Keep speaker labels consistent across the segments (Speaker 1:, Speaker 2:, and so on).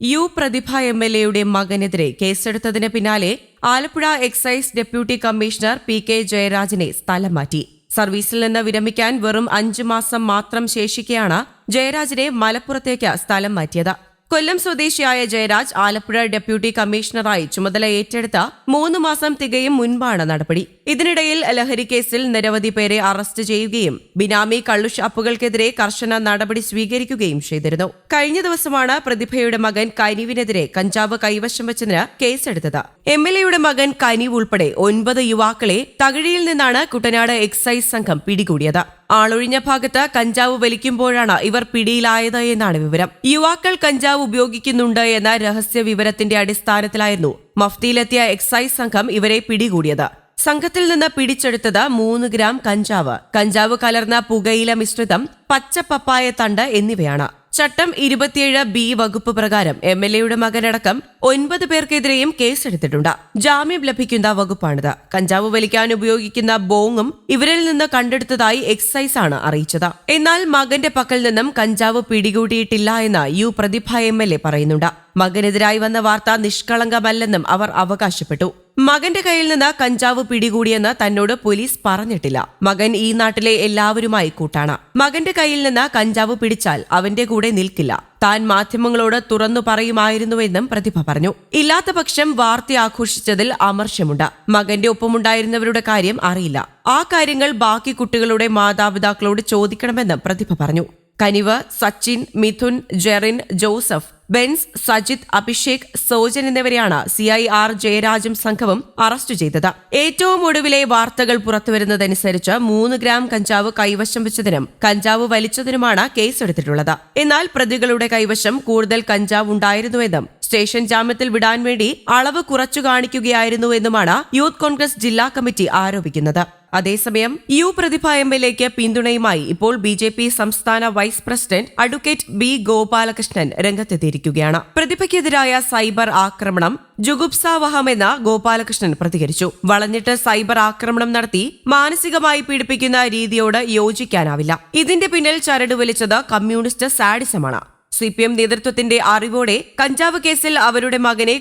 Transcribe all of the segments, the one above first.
Speaker 1: U പ്രതിഭ എംഎൽഎയുടെ മകനെതിരെ കേസെടുത്തതിന് പിന്നാലെ Alappuzha excise deputy commissioner P K. ജയരാജിനെ സ്ഥലം മാറ്റി. സർവീസിൽ നിന്ന് വിരമിക്കാൻ വെറും 5 മാസം മാത്രം ശേഷിക്കെയാണ് ജയരാജിനെ മലപ്പുറത്തേക്ക് സ്ഥലം മാറ്റിയത്. കൊല്ലം സ്വദേശിയായ ജയരാജ് ആലപ്പുഴ ഡെപ്യൂട്ടി കമ്മീഷണറായി ചുമതല ഏറ്റെടുത്ത 3 മാസം തികയും മുൻപാണ് നടപടി. ഇതിനിടയിൽ ലഹരി കേസിൽ നിരവധി പേരെ അറസ്റ്റ് ചെയ്യുകയും ബിനാമി കള്ളുഷാപ്പുകൾക്കെതിരെ കർശന നടപടി സ്വീകരിക്കുകയും ചെയ്തിരുന്നു. കഴിഞ്ഞ ദിവസമാണ് പ്രതിഭയുടെ മകൻ കനിവിനെതിരെ കഞ്ചാവ് കൈവശം വെച്ചതിന് കേസെടുത്തത്. എംഎൽഎയുടെ മകൻ കനിവ് ഉൾപ്പെടെ 9 യുവാക്കളെ തകഴിയിൽ നിന്നാണ് കുട്ടനാട് എക്സൈസ് സംഘം പിടികൂടിയത്. ആളൊഴിഞ്ഞ ഭാഗത്ത് കഞ്ചാവ് വലിക്കുമ്പോഴാണ് ഇവർ പിടിയിലായത് എന്നാണ് വിവരം. യുവാക്കൾ കഞ്ചാവ് ഉപയോഗിക്കുന്നുണ്ട് എന്ന രഹസ്യ വിവരത്തിന്റെ അടിസ്ഥാനത്തിലായിരുന്നു മഫ്തിയിലെത്തിയ എക്സൈസ് സംഘം ഇവരെ പിടികൂടിയത്. സംഘത്തിൽ നിന്ന് പിടിച്ചെടുത്തത് 3 ഗ്രാം കഞ്ചാവ് കലർന്ന പുകയില മിശ്രിതം, പച്ച പപ്പായ തണ്ട് എന്നിവയാണ്. ചട്ടം 27B വകുപ്പ് പ്രകാരം എംഎൽഎയുടെ മകനടക്കം 9 പേർക്കെതിരെയും കേസെടുത്തിട്ടുണ്ട്. ജാമ്യം ലഭിക്കുന്ന വകുപ്പാണിത്. കഞ്ചാവ് വലിക്കാൻ ഉപയോഗിക്കുന്ന ബോങ്ങും ഇവരിൽ നിന്ന് കണ്ടെടുത്തതായി എക്സൈസ് ആണ് അറിയിച്ചത്. എന്നാൽ മകന്റെ പക്കൽ നിന്നും കഞ്ചാവ് പിടികൂടിയിട്ടില്ല എന്ന് യു പ്രതിഭ എംഎൽഎ പറയുന്നുണ്ട്. മകനെതിരായി വന്ന വാർത്ത നിഷ്കളങ്കമല്ലെന്നും അവർ അവകാശപ്പെട്ടു. മകന്റെ കയ്യിൽ നിന്ന് കഞ്ചാവ് പിടികൂടിയെന്ന് തന്നോട് പോലീസ് പറഞ്ഞിട്ടില്ല. മകൻ ഈ നാട്ടിലെ എല്ലാവരുമായി കൂട്ടാണ്. മകന്റെ കയ്യിൽ നിന്ന് കഞ്ചാവ് പിടിച്ചാൽ അവന്റെ കൂടെ നിൽക്കില്ല. താൻ മാധ്യമങ്ങളോട് തുറന്നു പറയുമായിരുന്നുവെന്നും പ്രതിഭ പറഞ്ഞു. ഇല്ലാത്ത പക്ഷം വാർത്ത ആഘോഷിച്ചതിൽ അമർഷമുണ്ട്. മകന്റെ ഒപ്പമുണ്ടായിരുന്നവരുടെ കാര്യം അറിയില്ല. ആ കാര്യങ്ങൾ ബാക്കി കുട്ടികളുടെ മാതാപിതാക്കളോട് ചോദിക്കണമെന്നും പ്രതിഭ പറഞ്ഞു. കനിവ്, സച്ചിൻ, മിഥുൻ, ജെറിൻ, ജോസഫ്, ബെൻസ്, സജിത്, അഭിഷേക്, സോജൻ എന്നിവരെയാണ് CI ജയരാജും സംഘവും അറസ്റ്റ് ചെയ്തത്. ഏറ്റവും ഒടുവിലെ വാർത്തകൾ പുറത്തുവരുന്നതനുസരിച്ച് 3 ഗ്രാം കഞ്ചാവ് കൈവശം വെച്ചതിനും കഞ്ചാവ് വലിച്ചതിനുമാണ് കേസെടുത്തിട്ടുള്ളത്. എന്നാൽ പ്രതികളുടെ കൈവശം കൂടുതൽ കഞ്ചാവ് ഉണ്ടായിരുന്നുവെന്നും സ്റ്റേഷൻ ജാമ്യത്തിൽ വിടാൻ വേണ്ടി അളവ് കുറച്ചു കാണിക്കുകയായിരുന്നുവെന്നുമാണ് യൂത്ത് കോൺഗ്രസ് ജില്ലാ കമ്മിറ്റി ആരോപിക്കുന്നത്. അതേസമയം യു പ്രതിഭ എംഎൽഎക്ക് പിന്തുണയുമായി ഇപ്പോൾ BJP സംസ്ഥാന vice president advocate B. Gopalakrishnan രംഗത്തെത്തിയിരിക്കുകയാണ്. പ്രതിഭയ്ക്കെതിരായ സൈബർ ആക്രമണം ജുഗുപ്സാവഹമെന്ന് ഗോപാലകൃഷ്ണൻ പ്രതികരിച്ചു. വളഞ്ഞിട്ട് സൈബർ ആക്രമണം നടത്തി മാനസികമായി പീഡിപ്പിക്കുന്ന രീതിയോട് യോജിക്കാനാവില്ല. ഇതിന്റെ പിന്നിൽ ചരട് വലിച്ചത് കമ്മ്യൂണിസ്റ്റ് സാഡിസമാണ്. CPM നേതൃത്വത്തിന്റെ അറിവോടെ കഞ്ചാവ് കേസിൽ അവരുടെ മകനെ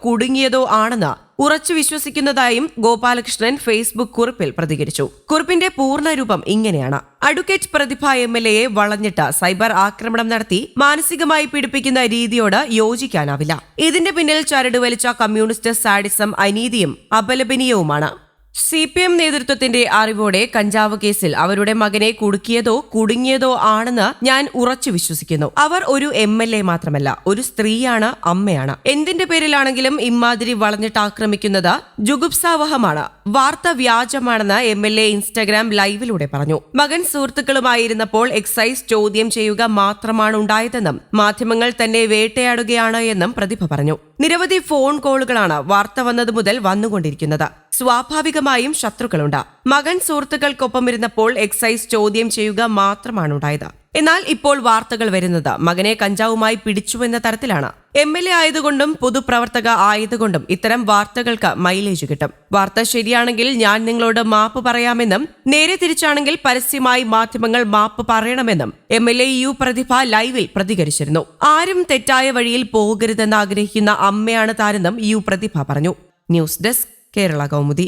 Speaker 1: കുടുങ്ങിയതോ ആണെന്ന് ഉറച്ചു വിശ്വസിക്കുന്നതായും ഗോപാലകൃഷ്ണൻ ഫേസ്ബുക്ക് കുറിപ്പിൽ പ്രതികരിച്ചു. കുറിപ്പിന്റെ പൂർണ്ണരൂപം ഇങ്ങനെയാണ്: അഡ്വക്കേറ്റ് പ്രതിഭ എംഎൽഎയെ വളഞ്ഞിട്ട് സൈബർ ആക്രമണം നടത്തി മാനസികമായി പീഡിപ്പിക്കുന്ന രീതിയോട് യോജിക്കാനാവില്ല. ഇതിന്റെ പിന്നിൽ ചരട് വലിച്ച കമ്മ്യൂണിസ്റ്റ് സാഡിസം അനീതിയും അപലപനീയവുമാണ്. CPM നേതൃത്വത്തിന്റെ അറിവോടെ കഞ്ചാവ് കേസിൽ അവരുടെ മകനെ കുടുങ്ങിയതോ ആണെന്ന് ഞാൻ ഉറച്ചു വിശ്വസിക്കുന്നു. അവർ ഒരു MLA മാത്രമല്ല, ഒരു സ്ത്രീയാണ്, അമ്മയാണ്. എന്തിന്റെ പേരിലാണെങ്കിലും ഇമ്മാതിരി വളഞ്ഞിട്ട് ആക്രമിക്കുന്നത് ജുഗുപ്സാവഹമാണ്. വാർത്ത വ്യാജമാണെന്ന് MLA ഇൻസ്റ്റഗ്രാം ലൈവിലൂടെ പറഞ്ഞു. മകൻ സുഹൃത്തുക്കളുമായിരുന്നപ്പോൾ എക്സൈസ് ചോദ്യം ചെയ്യുക മാത്രമാണ് ഉണ്ടായതെന്നും മാധ്യമങ്ങൾ തന്നെ വേട്ടയാടുകയാണ് എന്നും പ്രതിഭ പറഞ്ഞു. നിരവധി ഫോൺ കോളുകളാണ് വാർത്ത വന്നത് മുതൽ വന്നുകൊണ്ടിരിക്കുന്നത്. സ്വാഭാവികമായും ശത്രുക്കളുണ്ട്. മകൻ സുഹൃത്തുക്കൾക്കൊപ്പമിരുന്നപ്പോൾ എക്സൈസ് ചോദ്യം ചെയ്യുക മാത്രമാണുണ്ടായത്. എന്നാൽ ഇപ്പോൾ വാർത്തകൾ വരുന്നത് മകനെ കഞ്ചാവുമായി പിടിച്ചുവെന്ന തരത്തിലാണ്. MLA ആയതുകൊണ്ടും പൊതുപ്രവർത്തക ആയതുകൊണ്ടും ഇത്തരം വാർത്തകൾക്ക് മൈലേജ് കിട്ടും. വാർത്ത ശരിയാണെങ്കിൽ ഞാൻ നിങ്ങളോട് മാപ്പ് പറയാമെന്നും നേരെ തിരിച്ചാണെങ്കിൽ പരസ്യമായി മാധ്യമങ്ങൾ മാപ്പ് പറയണമെന്നും MLA യു പ്രതിഭ ലൈവിൽ പ്രതികരിച്ചിരുന്നു. ആരും തെറ്റായ വഴിയിൽ പോകരുതെന്ന് ആഗ്രഹിക്കുന്ന അമ്മയാണ് താനെന്നും യു പ്രതിഭ പറഞ്ഞു. News desk, Kerala Kaumudi.